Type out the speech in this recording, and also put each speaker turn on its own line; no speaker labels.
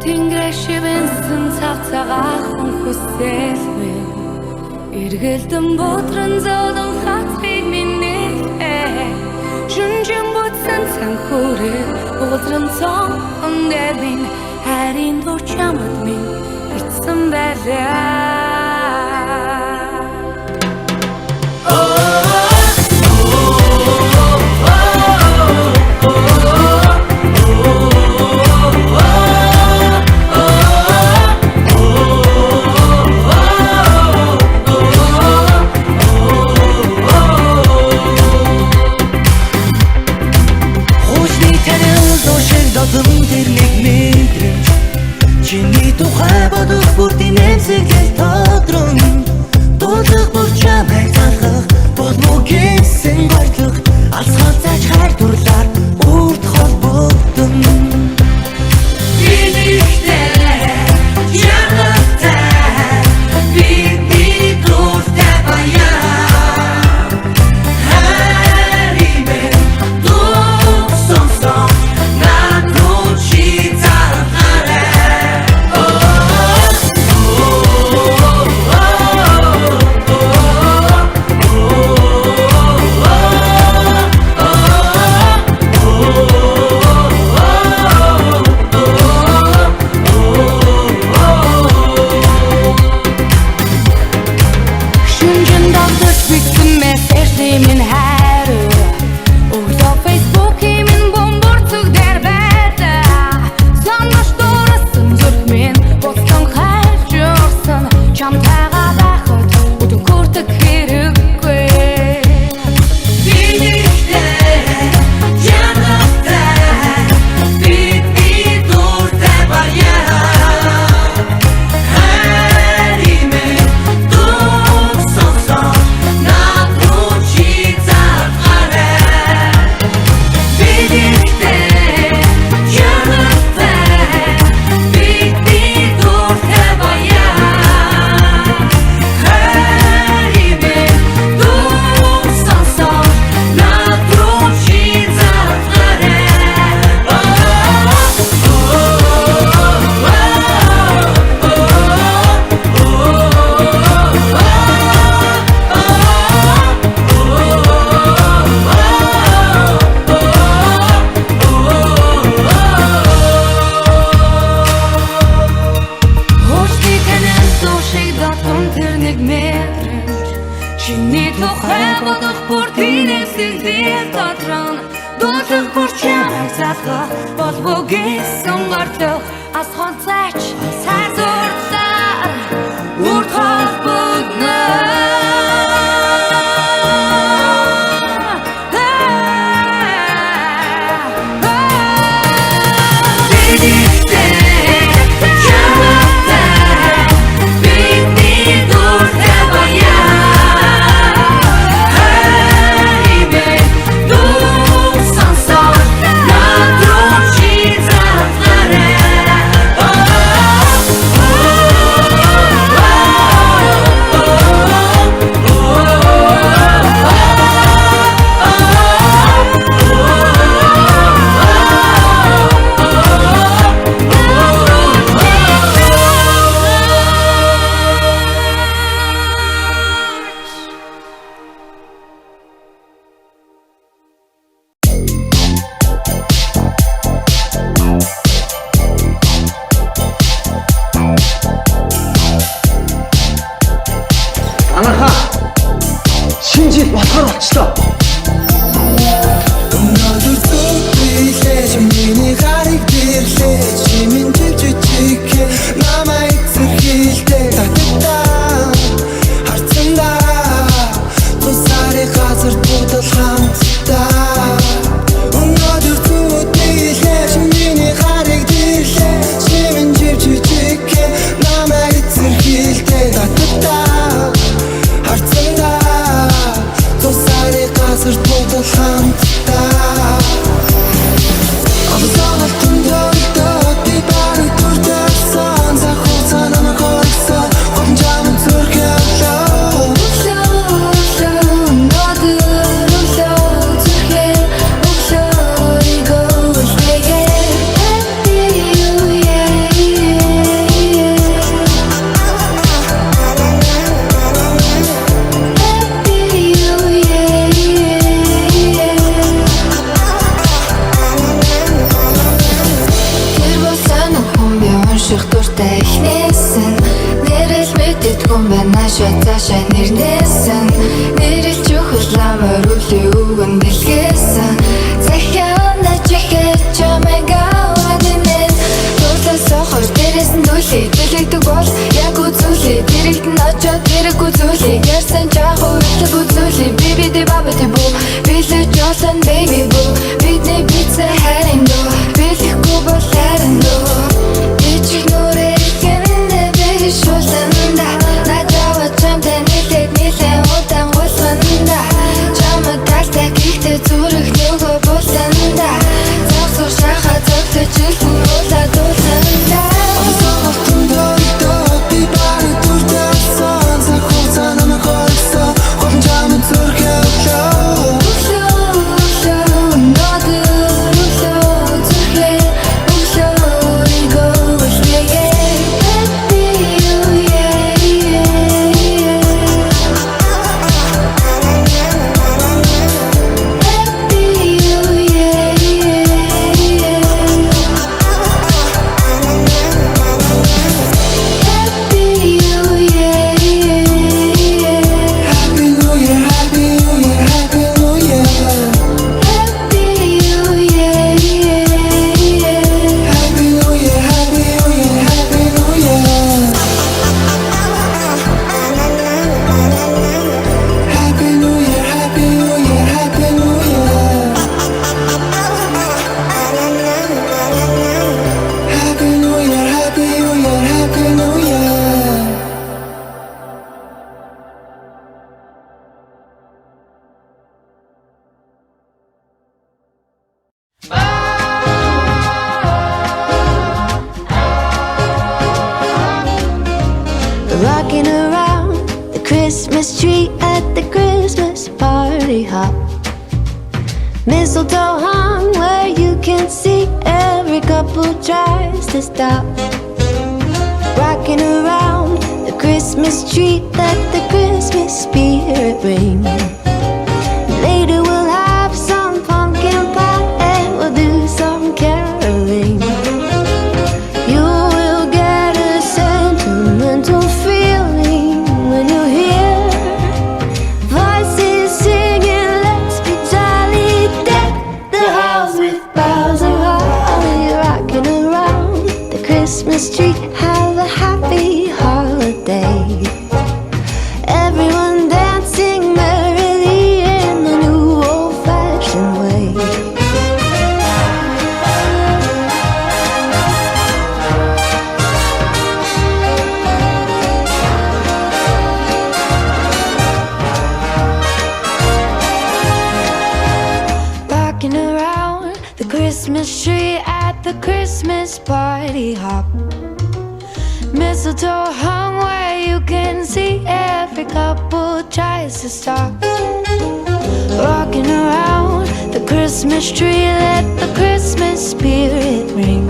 Тэнгэршивэнсэн цавцагаахын хүсэлвэн эргэлдэн бодрон золон хатвиг минэлээ Шүнжин бүтсэн цанхүүрээ бодрон цон дэрвин харин дурчамад минь битсэн байлаа
Чиний тухай бодох бүртийн эмзэгэл тодрон Дуулах бурчамай залхах болмоо гэсэн гойлох Алсгал зааж хайрдурлаар үрд холбогдон Бидихтэй, ягтай, бидний дуртай баяр Харимэ, дух сонсон, над руу чи зарахаарай
Min här och jag Facebook i min bombordtug där värda Sanna störsen zurk min botstan självgörsen Çamtağa bakıt och du kurtuk hirukwe
Birlikte, yanakta, bitmi durda bayan Harime, duksonson,
Чиний тухай бодох бүртийн эмзэгэл тодрон Дуулах бурчамай залхах болбоо гэсэн горлох Асгал зааж хайрдурлаар үрд холбогдно
Анархаа шинэ жил болохоор болчлоо.
Өнөөдөр зүгтээ чиний хариг дэрлээ чимэн жижиг намайг зэрхийлдэ татагдаа харцандаа тусаарай газар будал хамтдаа Өнөөдөр зүгтээ чиний хариг дэрлээ чимэн жижиг намайг зэрхийлдэ татагдаа Hartzanda, tosare
цаашаа нэрнэсэн нэрэлж өгөх ламар үлээ өгөн дэлгэсэн захиана чихэж чамайга ванинэн дууласаа хор дээрээс нь дүүлээ дэлгдэг бол яг үзүүлээ дэрэгт нь очоод дэрэг үзүүлээ ярьсан жаах үйлэг үзүүлээ би бидэ бабади бүү билэж олон baby boo бидний бицээ харин дөө билэхгүй бол харин дөө ичиг нүрэгэнэ бэри шуланда надава чамтай нилээ удаан гулганда чамаг тагтай гихтээ зүрх нөгөө булсанда завсуур шаха зөвтөж илхэн уулаа дуулсанда
Rocking around the Christmas tree at the Christmas party hop. Mistletoe hung where you can see every couple tries to stop. Rocking around the Christmas tree, let the Christmas spirit ring. Later we'll have some pumpkin pie and we'll do some caroling. You will get a sentimental feeling when you hear voices singing, let's be jolly, deck the house with boughs of holly. Rocking around the Christmas tree, have a happy holiday. Everyone dancing merrily in the new old-fashioned way. Rocking around the Christmas tree at the Christmas party hop. Mistletoe hung where you can see every couple tries to stop. Rocking around the Christmas tree, let the Christmas spirit ring.